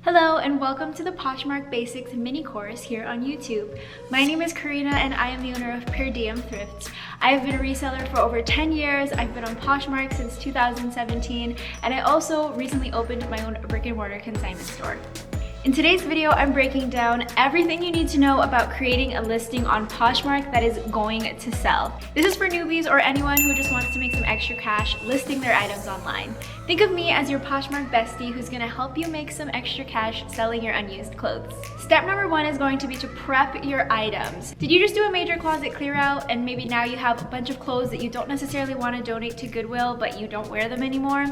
Hello and welcome to the Poshmark Basics mini course here on YouTube. My name is Karina and I am the owner of Per Diem Thrifts. I have been a reseller for over 10 years. I've been on Poshmark since 2017 and I also recently opened my own brick and mortar consignment store. In today's video, I'm breaking down everything you need to know about creating a listing on Poshmark that is going to sell. This is for newbies or anyone who just wants to make some extra cash listing their items online. Think of me as your Poshmark bestie who's gonna help you make some extra cash selling your unused clothes. Step number one is going to be to prep your items. Did you just do a major closet clear out and maybe now you have a bunch of clothes that you don't necessarily want to donate to Goodwill but you don't wear them anymore?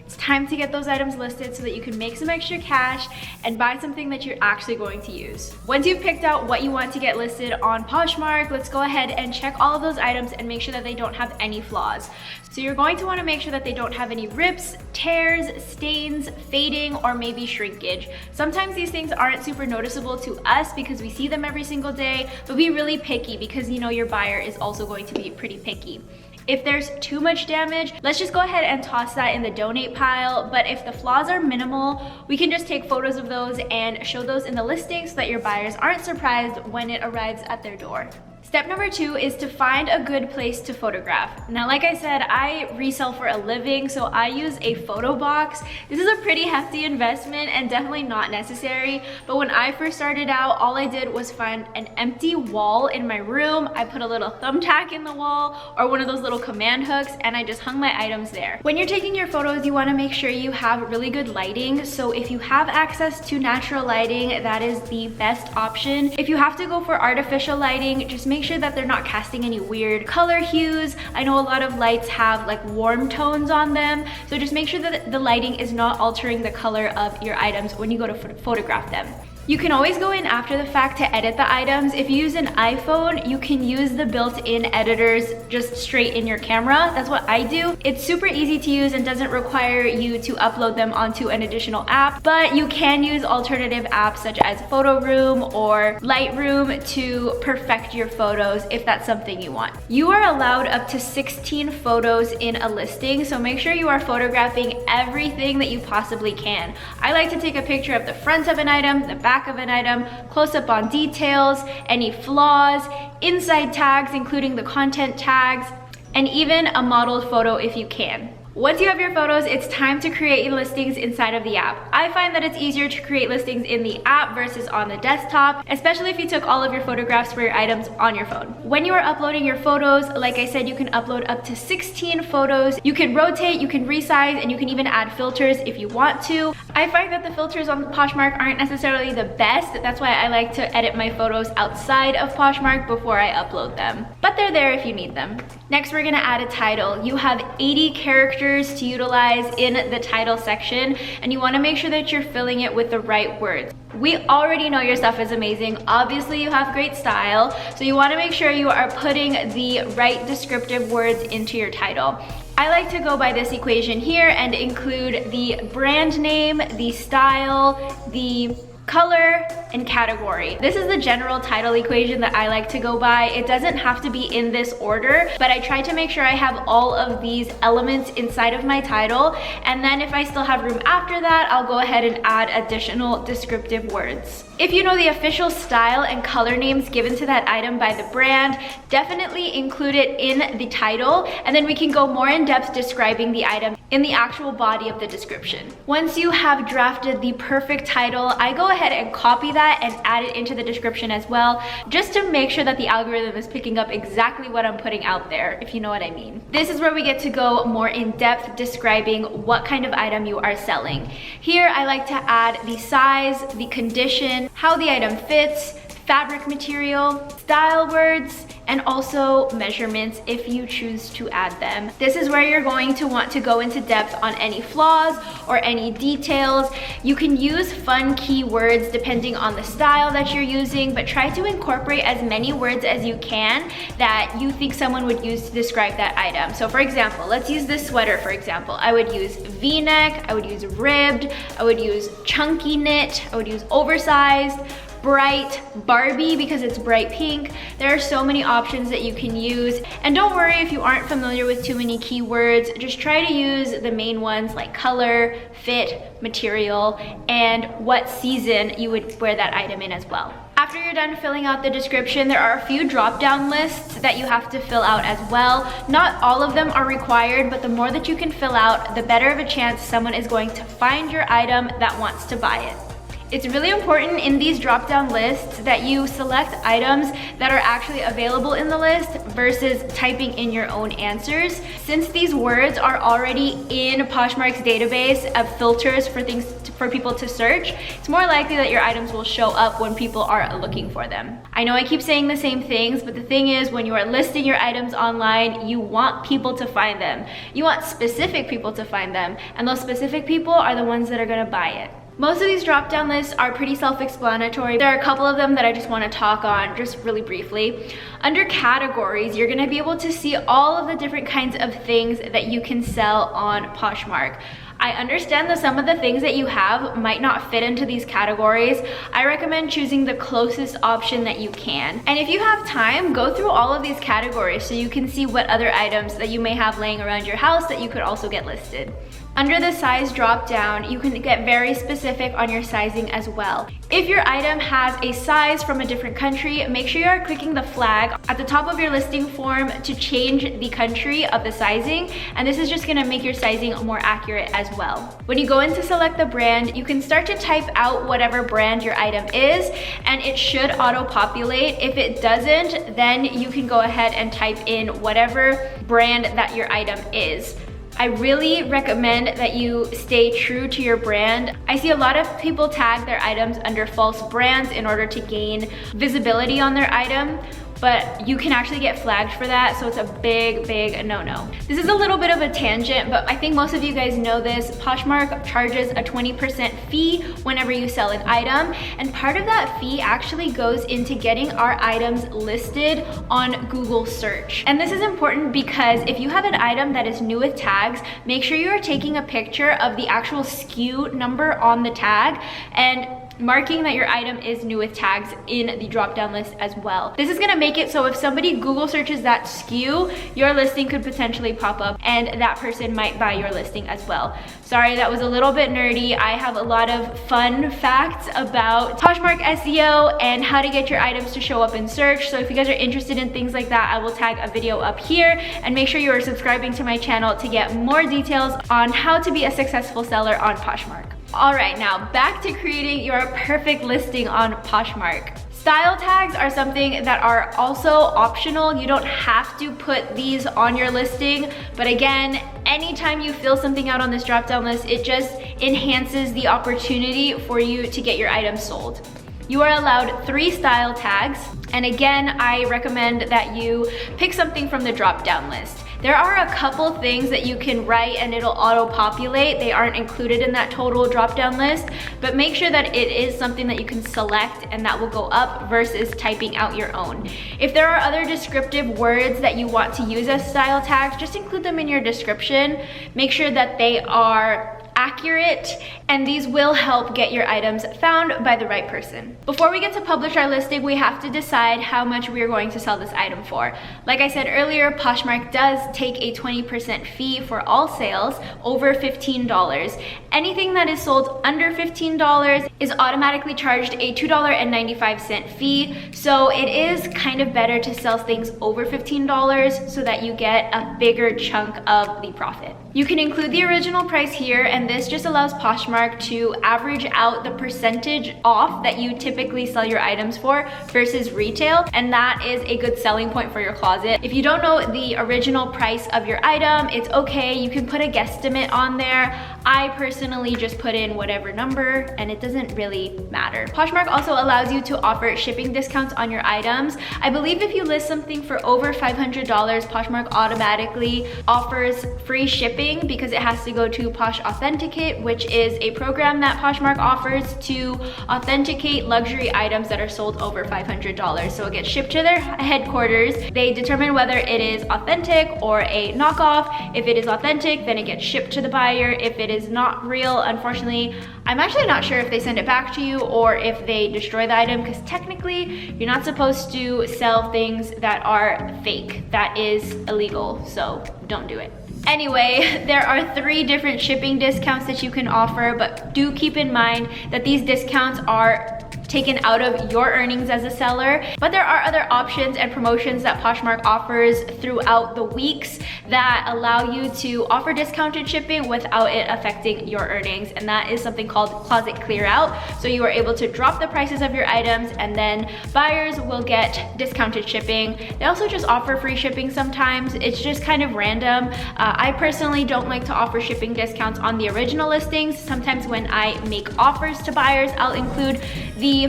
It's time to get those items listed so that you can make some extra cash and buy something that you're actually going to use. Once you've picked out what you want to get listed on Poshmark, let's go ahead and check all of those items and make sure that they don't have any flaws. So you're going to want to make sure that they don't have any rips, tears, stains, fading, or maybe shrinkage. Sometimes these things aren't super noticeable to us because we see them every single day, but be really picky because you know your buyer is also going to be pretty picky. If there's too much damage, let's just go ahead and toss that in the donate pile. But if the flaws are minimal, we can just take photos of those and show those in the listing so that your buyers aren't surprised when it arrives at their door. Step number two is to find a good place to photograph. Now, like I said, I resell for a living, so I use a photo box. This is a pretty hefty investment and definitely not necessary. But when I first started out, all I did was find an empty wall in my room. I put a little thumbtack in the wall or one of those little command hooks and I just hung my items there. When you're taking your photos, you want to make sure you have really good lighting. So if you have access to natural lighting, that is the best option. If you have to go for artificial lighting, just make sure that they're not casting any weird color hues. I know a lot of lights have like warm tones on them, so just make sure that the lighting is not altering the color of your items when you go to photograph them. You can always go in after the fact to edit the items. If you use an iPhone, you can use the built-in editors just straight in your camera. That's what I do. It's super easy to use and doesn't require you to upload them onto an additional app, but you can use alternative apps such as Photo Room or Lightroom to perfect your photos if that's something you want. You are allowed up to 16 photos in a listing, so make sure you are photographing everything that you possibly can. I like to take a picture of the front of an item, the back of an item, close up on details, any flaws, inside tags including the content tags, and even a modeled photo if you can. Once you have your photos, it's time to create your listings inside of the app. I find that it's easier to create listings in the app versus on the desktop, especially if you took all of your photographs for your items on your phone. When you are uploading your photos, like I said, you can upload up to 16 photos. You can rotate, you can resize, and you can even add filters if you want to. I find that the filters on Poshmark aren't necessarily the best. That's why I like to edit my photos outside of Poshmark before I upload them. But they're there if you need them. Next, we're gonna add a title. You have 80 characters to utilize in the title section, and you want to make sure that you're filling it with the right words. We already know your stuff is amazing. Obviously, you have great style, so you want to make sure you are putting the right descriptive words into your title. I like to go by this equation here and include the brand name, the style, the color, and category. This is the general title equation that I like to go by. It doesn't have to be in this order, but I try to make sure I have all of these elements inside of my title, and then if I still have room after that, I'll go ahead and add additional descriptive words. If you know the official style and color names given to that item by the brand, definitely include it in the title, and then we can go more in depth describing the item in the actual body of the description. Once you have drafted the perfect title, I go ahead and copy that and add it into the description as well, just to make sure that the algorithm is picking up exactly what I'm putting out there, if you know what I mean. This is where we get to go more in depth describing what kind of item you are selling. Here, I like to add the size, the condition, how the item fits, fabric material, style words, and also measurements if you choose to add them. This is where you're going to want to go into depth on any flaws or any details. You can use fun keywords depending on the style that you're using, but try to incorporate as many words as you can that you think someone would use to describe that item. So for example, let's use this sweater for example. I would use V-neck, I would use ribbed, I would use chunky knit, I would use oversized, bright Barbie because it's bright pink. There are so many options that you can use. And don't worry if you aren't familiar with too many keywords, just try to use the main ones like color, fit, material, and what season you would wear that item in as well. After you're done filling out the description, there are a few drop-down lists that you have to fill out as well. Not all of them are required, but the more that you can fill out, the better of a chance someone is going to find your item that wants to buy it. It's really important in these drop-down lists that you select items that are actually available in the list versus typing in your own answers. Since these words are already in Poshmark's database of filters for people to search, it's more likely that your items will show up when people are looking for them. I know I keep saying the same things, but the thing is, when you are listing your items online, you want people to find them. You want specific people to find them, and those specific people are the ones that are gonna buy it. Most of these drop-down lists are pretty self-explanatory. There are a couple of them that I just want to talk on just really briefly. Under categories, you're going to be able to see all of the different kinds of things that you can sell on Poshmark. I understand that some of the things that you have might not fit into these categories. I recommend choosing the closest option that you can. And if you have time, go through all of these categories so you can see what other items that you may have laying around your house that you could also get listed. Under the size drop down, you can get very specific on your sizing as well. If your item has a size from a different country, make sure you are clicking the flag at the top of your listing form to change the country of the sizing, and this is just gonna make your sizing more accurate as well. When you go in to select the brand, you can start to type out whatever brand your item is, and it should auto-populate. If it doesn't, then you can go ahead and type in whatever brand that your item is. I really recommend that you stay true to your brand. I see a lot of people tag their items under false brands in order to gain visibility on their item, but you can actually get flagged for that, so it's a big no-no. This is a little bit of a tangent, but I think most of you guys know this. Poshmark charges a 20% fee whenever you sell an item, and part of that fee actually goes into getting our items listed on Google search. And this is important because if you have an item that is new with tags, make sure you are taking a picture of the actual SKU number on the tag and marking that your item is new with tags in the drop-down list as well. This is gonna make it so if somebody Google searches that SKU, your listing could potentially pop up and that person might buy your listing as well. Sorry, that was a little bit nerdy. I have a lot of fun facts about Poshmark SEO and how to get your items to show up in search. So if you guys are interested in things like that, I will tag a video up here, and make sure you are subscribing to my channel to get more details on how to be a successful seller on Poshmark. All right, now back to creating your perfect listing on Poshmark. Style tags are something that are also optional. You don't have to put these on your listing, but again, anytime you fill something out on this drop-down list, it just enhances the opportunity for you to get your items sold. You are allowed 3 style tags, and again, I recommend that you pick something from the drop-down list. There are a couple things that you can write and it'll auto-populate. They aren't included in that total drop-down list, but make sure that it is something that you can select and that will go up versus typing out your own. If there are other descriptive words that you want to use as style tags, just include them in your description. Make sure that they are accurate, and these will help get your items found by the right person. Before we get to publish our listing, we have to decide how much we are going to sell this item for. Like I said earlier, Poshmark does take a 20% fee for all sales over $15. Anything that is sold under $15 is automatically charged a $2.95 fee, so it is kind of better to sell things over $15 so that you get a bigger chunk of the profit. You can include the original price here, and this just allows Poshmark to average out the percentage off that you typically sell your items for versus retail, and that is a good selling point for your closet. If you don't know the original price of your item, it's okay, you can put a guesstimate on there. I personally just put in whatever number, and it doesn't really matter. Poshmark also allows you to offer shipping discounts on your items. I believe if you list something for over $500, Poshmark automatically offers free shipping because it has to go to Posh Authenticate, which is a program that Poshmark offers to authenticate luxury items that are sold over $500. So it gets shipped to their headquarters. They determine whether it is authentic or a knockoff. If it is authentic, then it gets shipped to the buyer. If it is not real. Unfortunately, I'm actually not sure if they send it back to you or if they destroy the item, because technically you're not supposed to sell things that are fake. That is illegal, so don't do it. Anyway, there are 3 different shipping discounts that you can offer, but do keep in mind that these discounts are taken out of your earnings as a seller. But there are other options and promotions that Poshmark offers throughout the weeks that allow you to offer discounted shipping without it affecting your earnings, and that is something called closet clear out. So you are able to drop the prices of your items and then buyers will get discounted shipping. They also just offer free shipping sometimes. It's just kind of random. I personally don't like to offer shipping discounts on the original listings. Sometimes when I make offers to buyers, I'll include the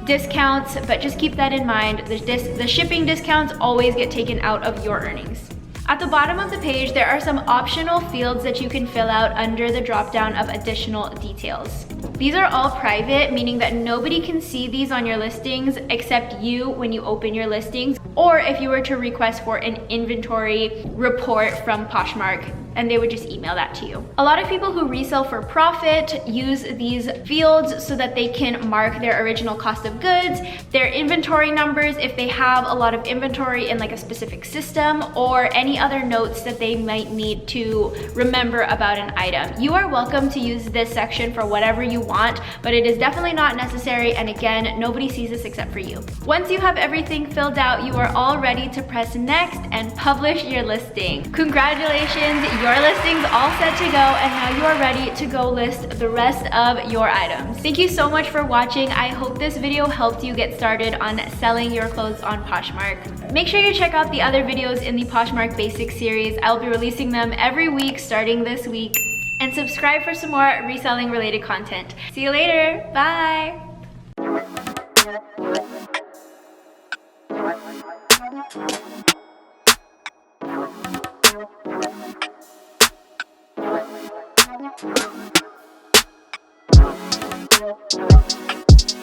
discounts, but just keep that in mind. The shipping discounts always get taken out of your earnings. At the bottom of the page, there are some optional fields that you can fill out under the drop-down of additional details. These are all private, meaning that nobody can see these on your listings except you when you open your listings, or if you were to request for an inventory report from Poshmark, and they would just email that to you. A lot of people who resell for profit use these fields so that they can mark their original cost of goods, their inventory numbers if they have a lot of inventory in like a specific system, or any other notes that they might need to remember about an item. You are welcome to use this section for whatever you want, but it is definitely not necessary, and again, nobody sees this except for you. Once you have everything filled out, you are all ready to press next and publish your listing. Congratulations, your listing's all set to go, and now you are ready to go list the rest of your items. Thank you so much for watching. I hope this video helped you get started on selling your clothes on Poshmark. Make sure you check out the other videos in the Poshmark Basics series. I'll be releasing them every week starting this week. And subscribe for some more reselling related content. See you later, bye! We'll be right back.